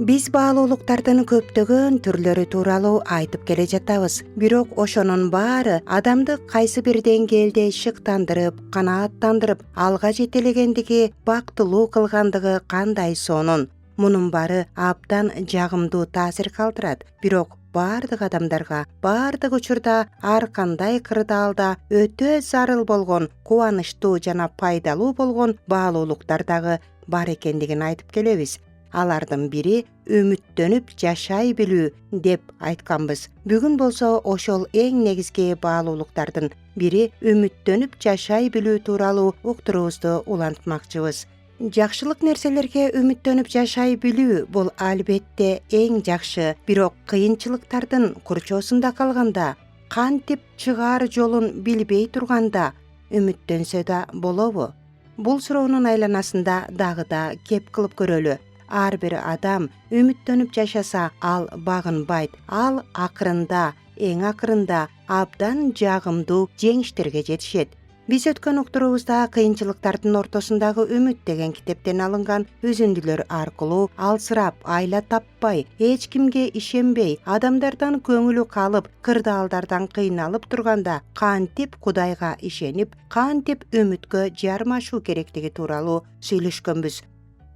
Биз баалуулуктардын көптөгөн түрлөрү тууралуу айтып келе жатабыз. Бирок ошонун баары адамды кайсы бир деңгээлде шыктандырып, канааттандырып, алга жетелегендиги, бактылуу кылгандыгы кандай сонун. Мунун баары абдан жагымдуу таасир калтырат. Бирок баардык адамдарга, баардык учурда ар кандай кырдаалда өтө зарыл болгон, кубанычтуу жана пайдалуу болгон баалуулуктар дагы бар экендигин айтып келебиз. Алардын бири үмүттөнүп жашай билүү деп айтканбыз. Бүгүн болсо ошол эң негизги баалуулуктардын бири үмүттөнүп жашай билүү тууралуу уктуруубузду улантмакчыбыз. Жакшылык нерселерге үмүттөнүп жашай билүү бул албетте эң жакшы, бирок кыйынчылыктардын курчоосунда калганда, кантип чыгаар жолун билбей турганда үмүттөнсө да болобу? Бул суроонун айланасында дагы да кеп кылып көрөлү. Ар бир адам үмүттөнүп жашаса, ал багынбайт. Ал акырында, эң акырында абдан жагымдуу жеңиштерге жетишет. Биз өткөн уктуруубузда кыйынчылыктардын ортосундагы үмүт деген китептен алынган үзүндүлөр аркылуу алсырап, айла таппай, эч кимге ишенбей, адамдардан көңүлү калып, кырдаалдардан кыйналып турганда кантип Кудайга ишенип, кантип үмүткө жармашуу керектиги тууралуу сүйлөшкөнбүз.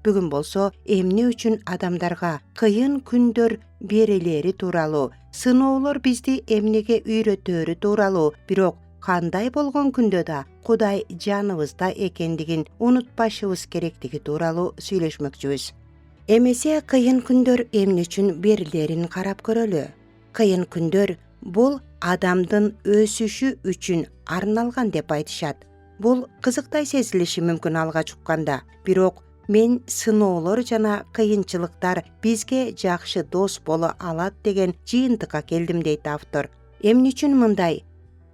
Бүгүн болсо эмне үчүн адамдарга кыйын күндөр берилери тууралуу, сыноолор бизди эмнеге үйрөтөөрү тууралуу, бирок кандай болгон күндө да Кудай жаныбызда экендигин унутпашыбыз керектиги тууралуу сүйлөшмөкчүбүз. Эмесе кыйын күндөр эмне үчүн берилерин карап көрөлү. Кыйын күндөр бул адамдын өсүшү үчүн арналган деп айтышат. Бул кызыктай сезилиши мүмкүн алгач укканда, бирок мен сыноолор жана кыйынчылыктар бизге жакшы дос боло алат деген жыйынтыкка келдим дейт автор. Эмне үчүн мындай?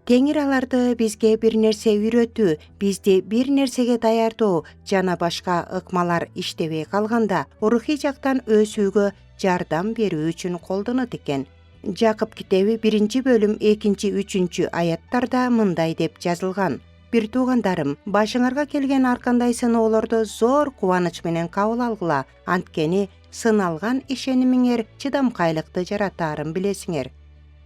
Теңир аларды бизге бир нерсе үйрөтүү, бизди бир нерсеге даярдоо жана башка ыкмалар иштебей калганда рухий жактан өсүүгө жардам берүү үчүн колдонот экен. Жакып китеби 1-бөлүм 2-3 аяттарда мындай деп жазылган: Бир туугандарым, башыңарга келген ар кандай сыноолорду зор кубаныч менен кабыл алгыла, анткени сыналган ишенимиңер чыдамкайлыкты жаратаарын билесиңер.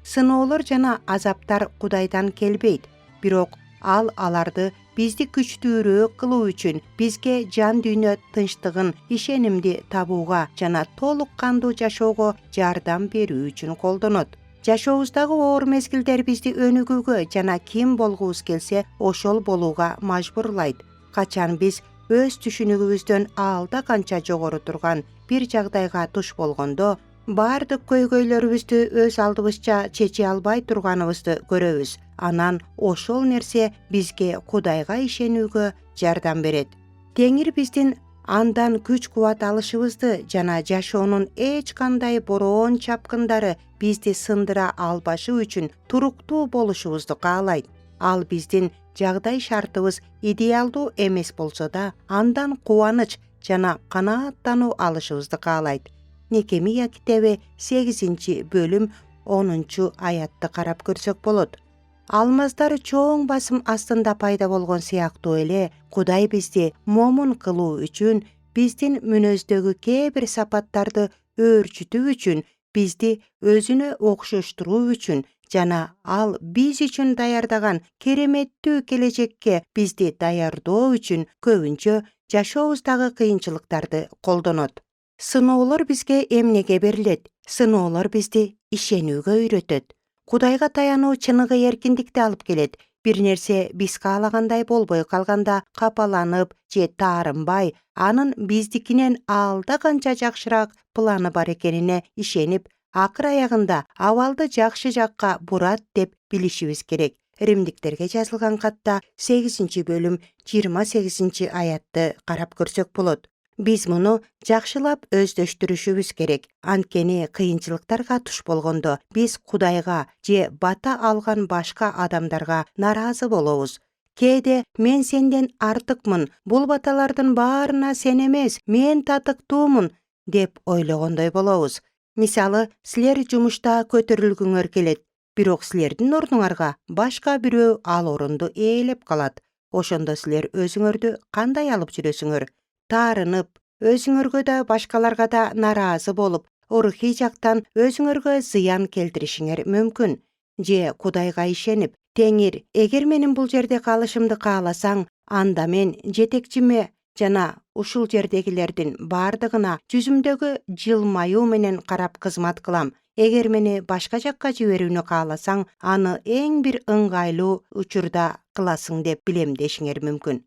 Сыноолор жана азаптар Кудайдан келбейт, бирок ал аларды бизди күчтүүрөөк кылуу үчүн, бизге жан дүйнө тынчтыгын, ишенимди табууга жана толук кандуу жашоого жардам берүү үчүн колдонот. Жашообуздагы оор мезгилдер бизди өнүгүүгө жана ким болгубуз келсе ошол болууга мажбурлайт. Качан биз өз түшүнүгүбүздөн алда канча жогору турган бир жагдайга туш болгондо, баардык көйгөйлөрүбүздү өз алдыбызча чече албай турганыбызды көрөбүз. Анан ошол нерсе бизге Кудайга ишенүүгө жардам берет. Теңир биздин андан күч-кубат алышыбызды жана жашоонун эч кандай бороон чапкындары бизди сындыра албашы үчүн туруктуу болушубузду каалайт. Ал биздин жагдай шартыбыз идеалдуу эмес болсо да, андан кубаныч жана канааттануу алышыбызды каалайт. Некемия китеби 8-бөлүм 10-аятты карап көрсөк болот. Алмаздар чоң басым астында пайда болгон сыяктуу эле, Кудай бизди момун кылуу үчүн, биздин мүнөздөгү кээ бир сапаттарды өөрчүтүү үчүн, бизди өзүнө окшоштуруу үчүн жана ал биз үчүн даярдаган кереметтүү келечекке бизди даярдоо үчүн көбүнчө жашообуздагы кыйынчылыктарды колдонот. Сыноолор бизге эмнеге берилет? Сыноолор бизди ишенүүгө үйрөтөт. Кудайга таянуу чыныгы эркиндикти алып келет. Бир нерсе биз каалагандай болбой калганда капаланып же таарынбай, анын биздикинен алда канча жакшыраак планы бар экенине ишенип, акыр аягында абалды жакшы жакка бурат деп билишибиз керек. Римдиктерге жазылган катта 8-бөлүм 28-аятты карап көрсөк болот. Биз муну жакшылап өздөштүрүшүбүз керек. Анткени кыйынчылыктарга туш болгондо биз Кудайга же бата алган башка адамдарга наразы болобуз. Кээде мен сенден артыкмын, бул баталардын баарына сен эмес, мен татыктуумун деп ойлогондой болобуз. Мисалы, силер жумушта көтөрүлгүңөр келет, бирок силердин ордуңарга башка бирөө ал орунду ээлеп калат. Ошондо силер өзүңөрдү кандай алып жүрөсүңөр? Таарынып, өзүңөргө да башкаларга да нараазы болуп, рухий жактан өзүңөргө зыян келтиришиңер мүмкүн. Же Кудайга ишенип, Теңир, эгер менин бул жерде калышымды кааласаң, анда мен жетекчиме жана ушул жердегилердин бардыгына жүзүмдөгү жылмаюу менен карап кызмат кылам. Эгер мени башка жакка жиберүүнү кааласаң, аны эң бир ыңгайлуу учурда кыласың деп билем дешиңер мүмкүн.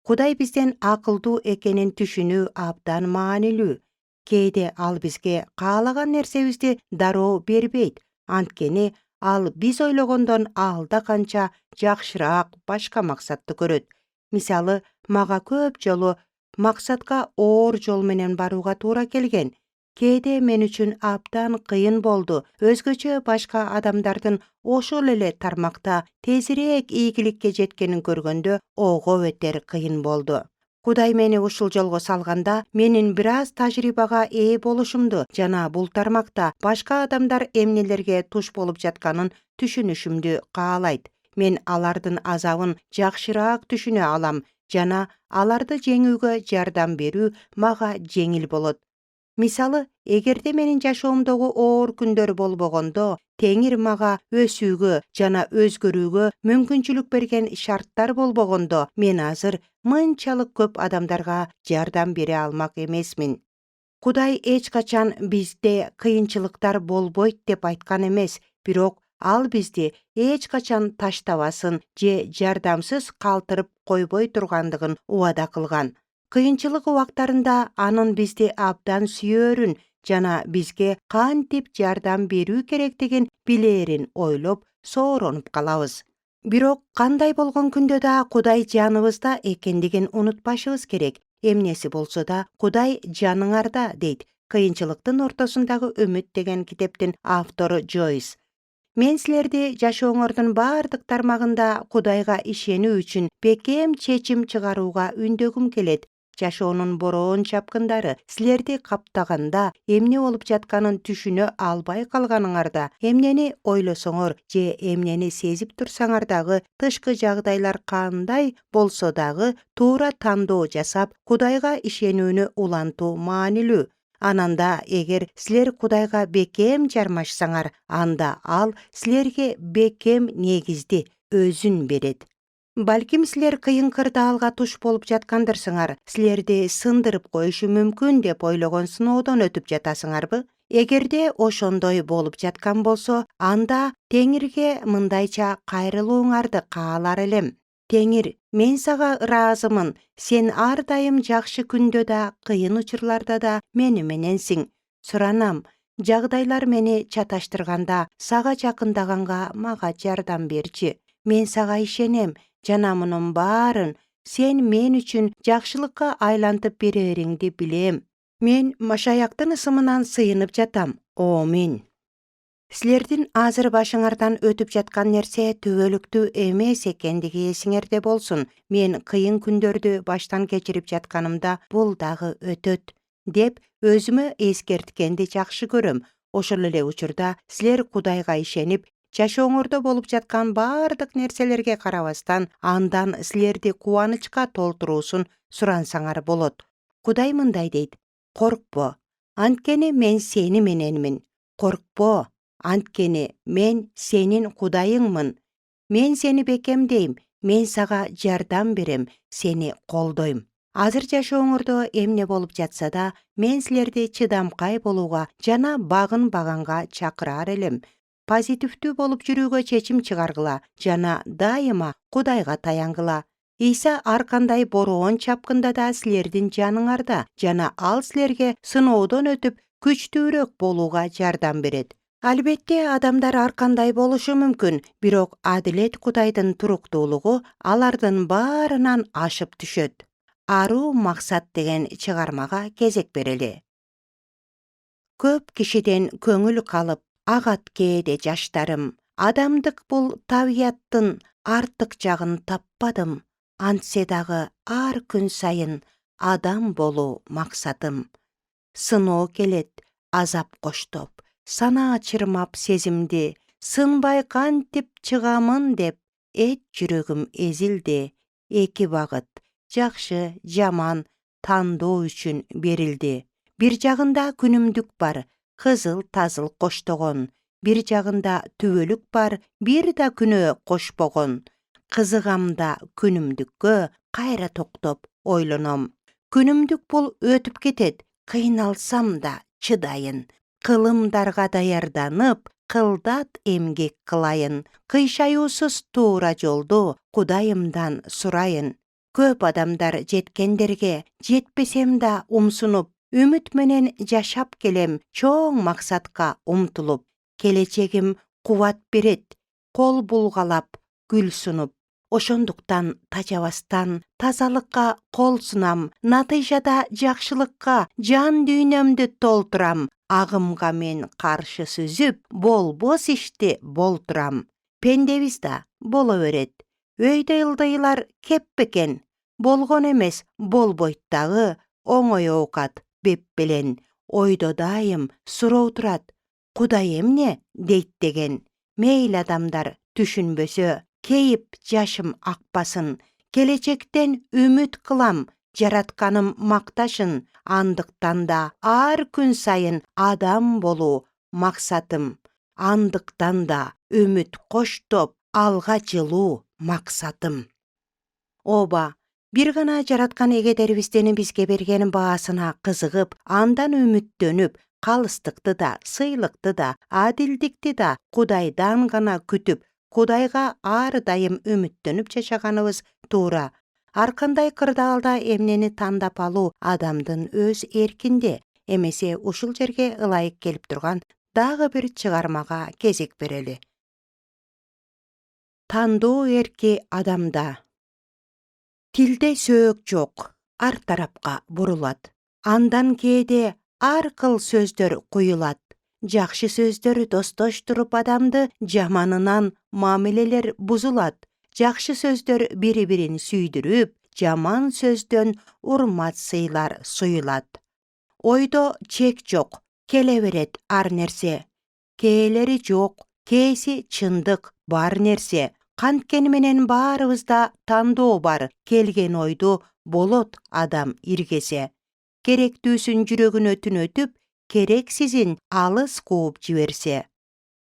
Кудай бизден акылдуу экенин түшүнүү абдан маанилүү. Кээде ал бизге каалаган нерсебизди дароо бербейт. Анткени ал биз ойлогондон алда канча жакшыраак башка максатты көрөт. Мисалы, мага көп жолу максатка оор жол менен барууга туура келген. Кээде мен үчүн абдан кыйын болду. Өзгөчө башка адамдардын ошол эле тармакта тезирээк ийгиликке жеткенин көргөндө ого бетер кыйын болду. Кудай мени ушул жолго салганда, менин бир аз тажрыйбага ээ болушумду жана бул тармакта башка адамдар эмнелерге туш болуп жатканын түшүнүшүмдү каалайт. Мен алардын азабын жакшыраак түшүнө алам жана аларды жеңүүгө жардам берүү мага жеңил болот. Мисалы, эгерде менин жашоомдогу оор күндөр болбогондо, Теңир мага өсүүгө жана өзгөрүүгө мүмкүнчүлүк берген шарттар болбогондо, мен азыр мынчалык көп адамдарга жардам бере алмак эмесмин. Кудай эч качан бизде кыйынчылыктар болбойт деп айткан эмес, бирок ал бизди эч качан таштабасын же жардамсыз калтырып койбой тургандыгын убада кылган. Кыйынчылык убактарында анын бизди абдан сүйөөрүн жана бизге кантип жардам берүү керектигин билээрин ойлоп, сооронуп калабыз. Бирок кандай болгон күндө да Кудай жаныбызда экендигин унутпашыбыз керек. Эмнеси болсо да Кудай жаныңарда дейт. Кыйынчылыктын ортосундагы үмүт деген китептин автору Джойс. Мен силерди жашооңордун бардык тармагында Кудайга ишенүү үчүн бекем чечим чыгарууга үндөгүм келет. Жашоонун бороон чапкындары силерди каптаганда, эмне болуп жатканын түшүнө албай калганыңарда, эмнени ойлосоңор же эмнени сезип турсаңар дагы, тышкы жагдайлар кандай болсо дагы туура тандоо жасап, Кудайга ишенүүнү улантуу маанилүү. Ананда эгер силер Кудайга бекем жармашсаңар, анда ал силерге бекем негизди өзүн берет. Балким силер кыйын кырдаалга туш болуп жаткандырсыңар, силерди сындырып коюшу мүмкүн деп ойлогон сыноодон өтүп жатасыңарбы? Эгерде ошондой болуп жаткан болсо, анда Теңирге мындайча кайрылууңарды каалар элем. Теңир, мен сага ыраазымын. Сен ар дайым жакшы күндө да, кыйын учурларда да мени мененсиң. Суранам, жагдайлар мени чаташтырганда, сага жакындаганга мага жардам берчи. Мен сага ишенем жана мунун баарын сен мен үчүн жакшылыкка айлантып берериңди билем. Мен Машаяктын ысымынан сыйынып жатам. Амин. Силердин азыр башыңардан өтүп жаткан нерсе түбөлүктүү эмес экендиги эсиңерде болсун. Мен кыйын күндөрдү баштан кечирип жатканымда бул дагы өтөт деп өзүмө эскерткенди жакшы көрөм. Ошол эле учурда силер Кудайга ишенип, жашооңордо болуп жаткан бардык нерселерге карабастан, андан силерди кубанычка толтуруусун сурансаңар болот. Кудай мындай дейт: коркпо, анткени мен сени мененмин. Коркпо, анткени мен сенин Кудайыңмын. Мен сени бекемдейм, мен сага жардам берем, сени колдойм. Азыр жашооңордо эмне болуп жатса да, мен силерди чыдамкай болууга жана багынбаганга чакырар элем. Позитивдүү болуп жүрүүгө чечим чыгаргыла жана дайыма Кудайга таянгыла. Ийса ар кандай бороон чапкында да силердин жаныңарда жана ал силерге сыноодон өтүп күчтүүрөөк болууга жардам берет. Албетте, адамдар ар кандай болушу мүмкүн, бирок адилет Кудайдын туруктуулугу алардын баарынан ашып түшөт. Аруу максат деген чыгармага кезек берели. Көп кишиден көңүл калып, агат кээде жаштарым. Адамдык бул табияттын артык жагын таппадым. Антсе дагы ар күн сайын адам болуу максатым. Сыноо келет, азап коштоп, санаа чырмап сезимди, сынбай кантип чыгамын деп, эт жүрөгүм эзилди. Эки багыт, жакшы, жаман, тандоо үчүн берилди. Бир жагында күнүмдүк бар, кызыл-тазыл коштогон. Бир жагында түбөлүк бар, бир да күнөө кошпогон. Кызыгамда күнүмдүккө, кайра токтоп ойлоном. Күнүмдүк бул өтүп кетет, кыйналсам да чыдайын. Кылымдарга даярданып, кылдат эмгек кылайын. Кыйшаюусуз туура жолду Кудайымдан сурайын. Көп адамдар жеткендерге, жетпесем да умсунуп, үмүт менен жашап келем, чоң максатка умтулуп. Келечегим кубат берет, кол булгалап, гүл сунуп. Ошондуктан тажабастан тазалыкка кол сунам, натыйжада жакшылыкка жан дүйнөмдү толтурам. Агымга мен каршы сүзүп, болбос ишти болтурам. Пендебиз да боло берет. Өйдө ылдыйлар кеп бекен. Болгон эмес, болбойт дагы, оңой оокат беппелен. Ойдо дайым суроо турат. Кудай эмне дейт деген. Мейли адамдар түшүнбөсө, кейип жашым акпасын. Келечектен үмүт кылам, жаратканым макташын. Андыктан да ар күн сайын адам болуу максатым. Андыктан да үмүт коштоп, алга жылуу максатым. Оба, бир гана жараткан эгедерибиздин бизге берген баасына кызыгып, андан үмүттөнүп, калыстыкты да, сыйлыкты да, адилдикти да Кудайдан гана күтүп, Кудайга ар дайым үмүттөнүп жашаганыбыз туура. Ар кандай кырдаалда эмнени тандап алуу адамдын өз эркинде. Эмесе ушул жерге ылайык келип турган дагы бир чыгармага кезек берели. Тандоо эрки адамда. Тилде сөөк жок, ар тарапка бурулат. Андан кээде ар кыл сөздөр куюлат. Жакшы сөздөр достоштуруп адамды, жаманынан мамилелер бузулат. Жакшы сөздөр бири-бирин сүйдүрүп, жаман сөздөн урмат сыйлар суюлат. Ойдо чек жок, келе берет ар нерсе. Кээлери жок, кээси чындык бар нерсе. Канткени менен баарыбызда тандоо бар, келген ойду болот адам иргесе. Керектүүсүн жүрөгүнө түнөтүп, керексизин алыс кууп жиберсе.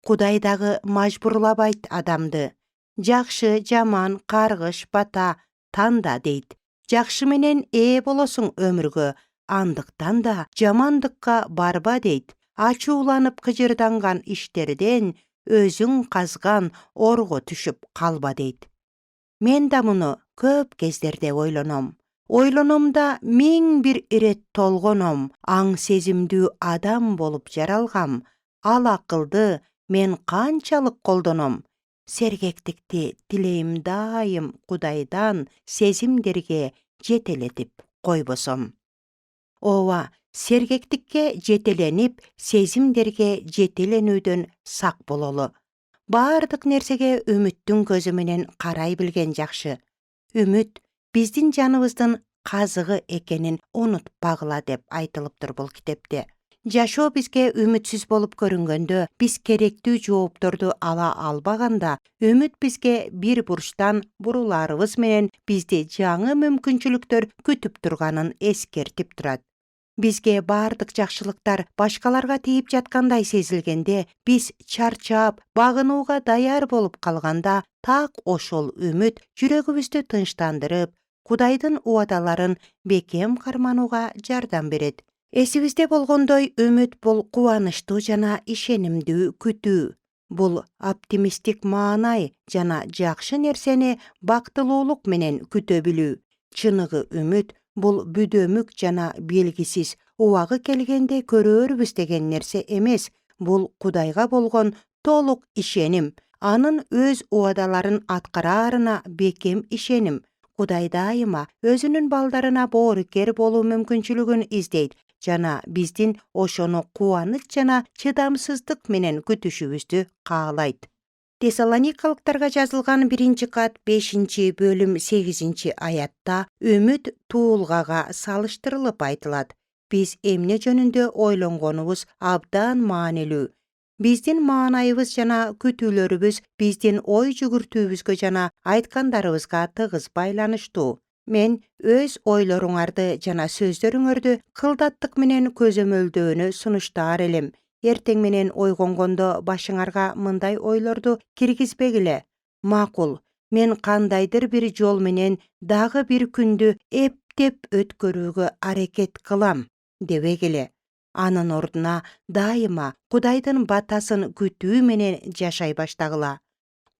Кудай дагы мажбурлабайт адамды. Жакшы, жаман, каргыш, бата танда дейт. Жакшы менен ээ болосуң өмүргө, андыктан да жамандыкка барба дейт. Ачууланып кыжырданган иштерден өзүң казган орго түшүп калба дейт. Мен да муну көп кездерде ойлоном. Ойлоном да 1000 ирет толгоном. Аң сезимдүү адам болуп жаралгам. Ал акылды мен канчалык колдоном. Сергектикти тилейм дайым Кудайдан, сезимдерге жетелетип койбосом. Ооба, сергектикке жетеленип, сезимдерге жетеленүүдөн сак бололу. Баардык нерсеге үмүттүн көзү менен карай билген жакшы. Үмүт биздин жаныбыздын казыгы экенин унутпагыла деп айтылыптыр бул китепте. Жашоо бизге үмүтсүз болуп көрүнгөндө, биз керектүү жоопторду ала албаганда, үмүт бизге бир бурчтан буруларыбыз менен бизди жаңы мүмкүнчүлүктөр күтүп турганын эскертип турат. Бизге баардык жакшылыктар башкаларга тийип жаткандай сезилгенде, биз чарчап, багынууга даяр болуп калганда, так ошол үмүт жүрөгүбүздү тынчтандырып, Кудайдын убадаларын бекем карманууга жардам берет. Эсибизде болгондой, үмүт бул кубанычтуу жана ишенимдүү күтүү. Бул оптимисттик маанай жана жакшы нерсени бактылуулук менен күтө билүү. Чыныгы үмүт бул бүдөмүк жана белгисиз, убагы келгенде көрөрбүз деген нерсе эмес. Бул Кудайга болгон толук ишеним, анын өз убадаларын аткараарына бекем ишеним. Кудай дайыма өзүнүн балдарына боорукер болуу мүмкүнчүлүгүн издейт жана биздин ошону кубаныч жана чыдамсыздык менен күтүшүбүздү каалайт. Тессалоникалыктарга жазылган 1-кат 5-бөлүм 8-аятта үмүт туулгага салыштырылып айтылат. Биз эмне жөнүндө ойлонгонубуз абдан маанилүү. Биздин маанайыбыз жана күтүүлөрүбүз биздин ой жүгүртүүбүзгө жана айткандарыбызга тыгыз байланыштуу. Men öz oyloruňardy jana sözleriňerdi kıldатtyk menen közömöldööni sunuşdar elim. Erteň menen oygongondo başıňarga mындай oýlordu kirgizbegile. Makul, men kandaydyr bir jol menen dagы bir kündü eптеп ötkөрүүgө areket kılam debegile. Anın orduna daima Kudayдын bataсын kütүү menen jaşay baştagıla.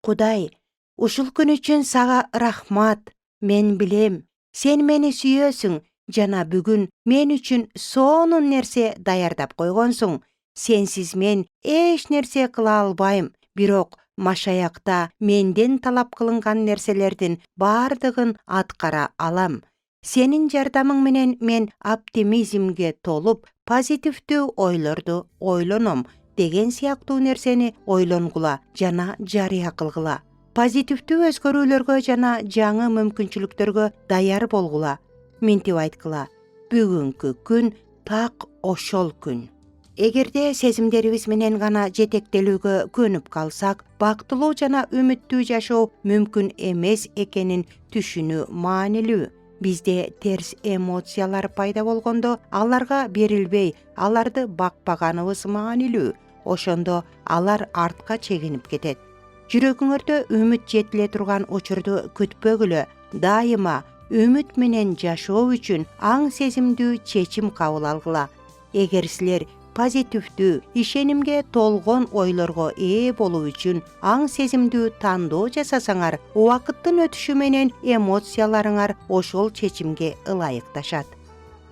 Kuday, uşul gün üçün saga rahmat. Men bilem, sen meni süýösüň jana бүгүn men üçün sonun nerse daýardap koýgonsuň. Sensiz men eş nerse kıla albaýym. Birok maşayakta menden talap kılıngan nerselerden bardygyn atkara alam. Senin jardamyň menen men optimizmge tolup, pozitivdүү oýlordu oýlonom degen siýaktуу nerseni oýlongula jana jarıya kılgıla. Pozitivdүү özgörүүлөрgө jana жаңы мүмкүнчүлүктөргө daýar bolgula. Mintip aytgıla, бүгүnkү күн так ошол күн. Эгерде сезимдерибиз менен гана жетектелүүгө көнүп калсак, бактылуу жана үмүттүү жашоо мүмкүн эмес экенин түшүнүү маанилүү. Бизде терс эмоциялар пайда болгондо, аларга берилбей, аларды бакпаганыбыз маанилүү. Ошондо алар артка чегинип кетет. Жүрөгүңөрдө үмүт жетиле турган учурду күтпөгүлө. Дайыма үмүт менен жашоо үчүн аң сезимдүү чечим кабыл алгыла. Эгер силер позитивдүү, ишенимге толгон ойлорго ээ болуу үчүн аң сезимдүү тандоо жасасаңар, убакыттын өтүшү менен эмоцияларыңар ошол чечимге ылайыкташат.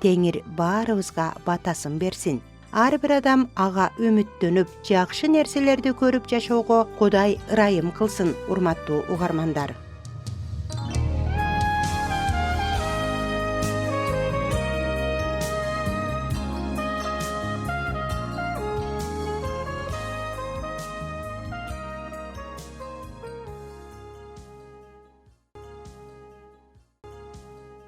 Теңир баарыбызга батасын берсин. Ар бир адам ага үмүттөнүп, жакшы нерселерди көрүп жашоого Кудай ырайым кылсын, урматтуу угармандар.